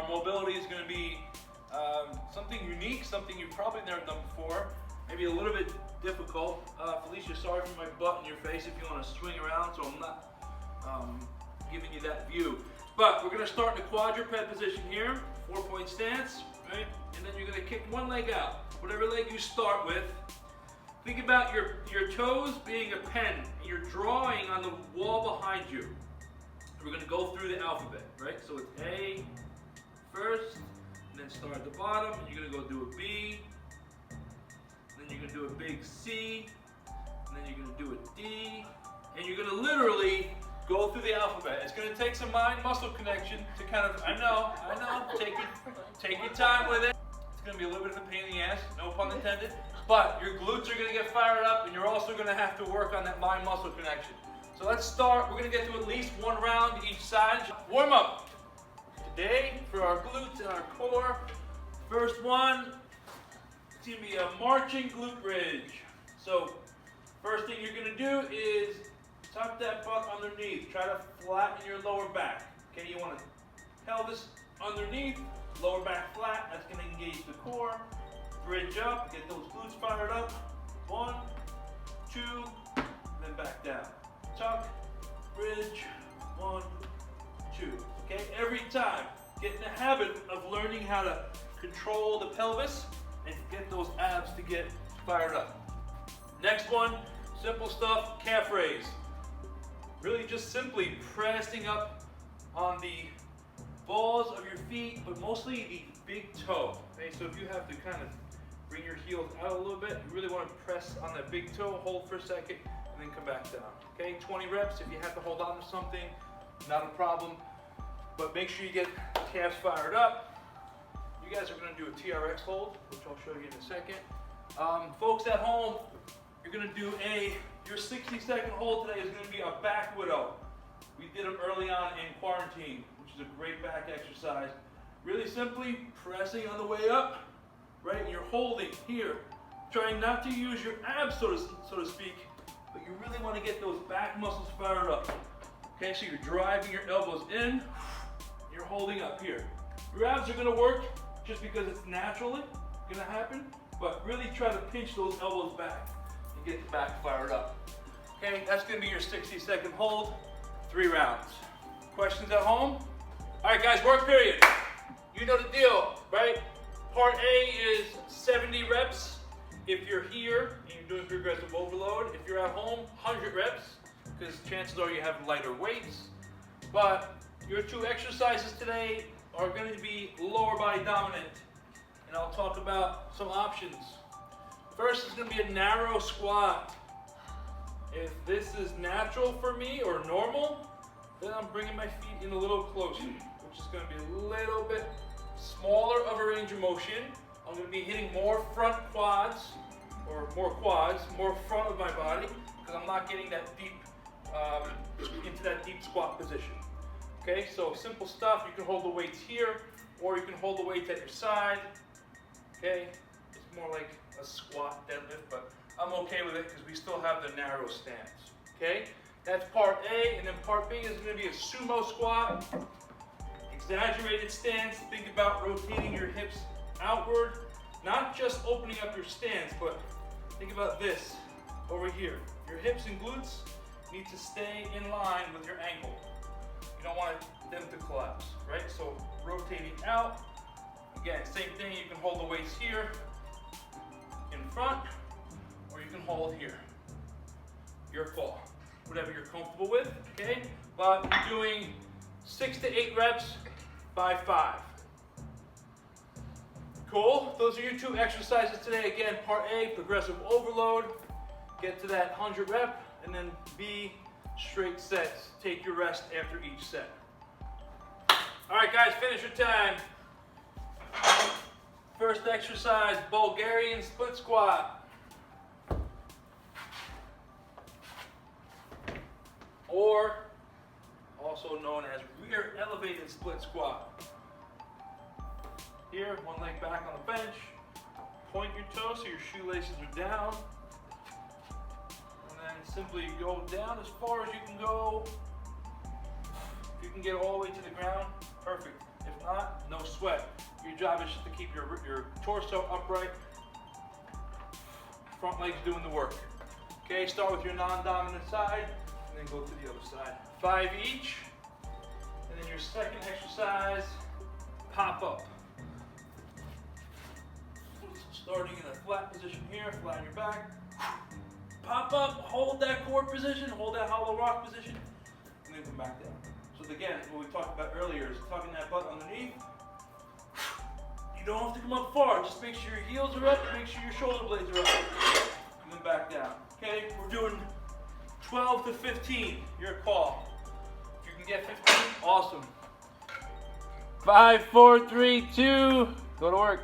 arm mobility is going to be something unique, something you've probably never done before, maybe a little bit difficult. Felicia, sorry for my butt in your face if you want to swing around, so I'm not giving you that view. But we're going to start in the quadruped position here, 4-point stance, right? And then you're going to kick one leg out, whatever leg you start with. Think about your toes being a pen, and you're drawing on the wall behind you. We're going to go through the alphabet, right? So it's A first, and then start at the bottom, and you're going to go do a B, and then you're going to do a big C, and then you're going to do a D, and you're going to literally go through the alphabet. It's going to take some mind-muscle connection to kind of, I know, take your time with it. It's going to be a little bit of a pain in the ass, no pun intended, but your glutes are going to get fired up, and you're also going to have to work on that mind-muscle connection. So let's start. We're going to get to at least one round each side. Warm up. Today, for our glutes and our core, first one, it's going to be a marching glute bridge. So first thing you're going to do is tuck that butt underneath. Try to flatten your lower back. Okay, you want to pelvis underneath, lower back flat. That's going to engage the core. Bridge up, get those glutes fired up. 1, 2, and then back down. Tuck, bridge, 1, 2. Okay, every time, get in the habit of learning how to control the pelvis and get those abs to get fired up. Next one, simple stuff, calf raise. Really just simply pressing up on the balls of your feet, but mostly the big toe. Okay, so if you have to kind of bring your heels out a little bit, you really want to press on that big toe, hold for a second, and then come back down. Okay, 20 reps. If you have to hold on to something, not a problem. But make sure you get the calves fired up. You guys are going to do a TRX hold, which I'll show you in a second. Folks at home, you're going to do your 60-second hold today is going to be a back widow. We did them early on in quarantine, which is a great back exercise. Really simply pressing on the way up, right? And you're holding here, trying not to use your abs, so to speak, but you really want to get those back muscles fired up. Okay, so you're driving your elbows in, you're holding up here. Your abs are going to work just because it's naturally going to happen, but really try to pinch those elbows back and get the back fired up. Okay, that's going to be your 60-second hold, 3 rounds. Questions at home? All right, guys, work period. You know the deal, right? Part A is 70 reps. If you're here and you're doing progressive overload, if you're at home, 100 reps, because chances are you have lighter weights. But your 2 exercises today are going to be lower body dominant, and I'll talk about some options. First is going to be a narrow squat. If this is natural for me or normal, then I'm bringing my feet in a little closer, which is going to be a little bit smaller of a range of motion. I'm going to be hitting more front quads, or more front of my body, because I'm not getting that deep, into that deep squat position. Okay, so simple stuff. You can hold the weights here, or you can hold the weights at your side. Okay, it's more like a squat deadlift, but I'm okay with it because we still have the narrow stance. Okay, that's part A, and then part B is going to be a sumo squat. Exaggerated stance. Think about rotating your hips outward, not just opening up your stance, but think about this over here. Your hips and glutes need to stay in line with your ankle. You don't want them to collapse, right? So rotating out. Again, same thing. You can hold the weights here in front, or you can hold here. Your call. Whatever you're comfortable with, okay? But we're doing 6 to 8 reps by 5. Cool, those are your 2 exercises today. Again, part A, progressive overload. Get to that 100 rep, and then B, straight sets. Take your rest after each set. All right, guys, finish your time. First exercise, Bulgarian Split Squat. Or also known as rear elevated split squat. Here, one leg back on the bench. Point your toes so your shoelaces are down. And then simply go down as far as you can go. If you can get all the way to the ground, perfect. If not, no sweat. Your job is just to keep your torso upright. Front legs doing the work. Okay, start with your non-dominant side, and then go to the other side. 5 each. And then your second exercise, pop up. Starting in a flat position here, flatten your back. Pop up, hold that core position, hold that hollow rock position, and then come back down. So again, what we talked about earlier is tucking that butt underneath. You don't have to come up far, just make sure your heels are up, make sure your shoulder blades are up, and then back down. Okay, we're doing 12 to 15, your call. If you can get 15, awesome. 5, 4, 3, 2, go to work.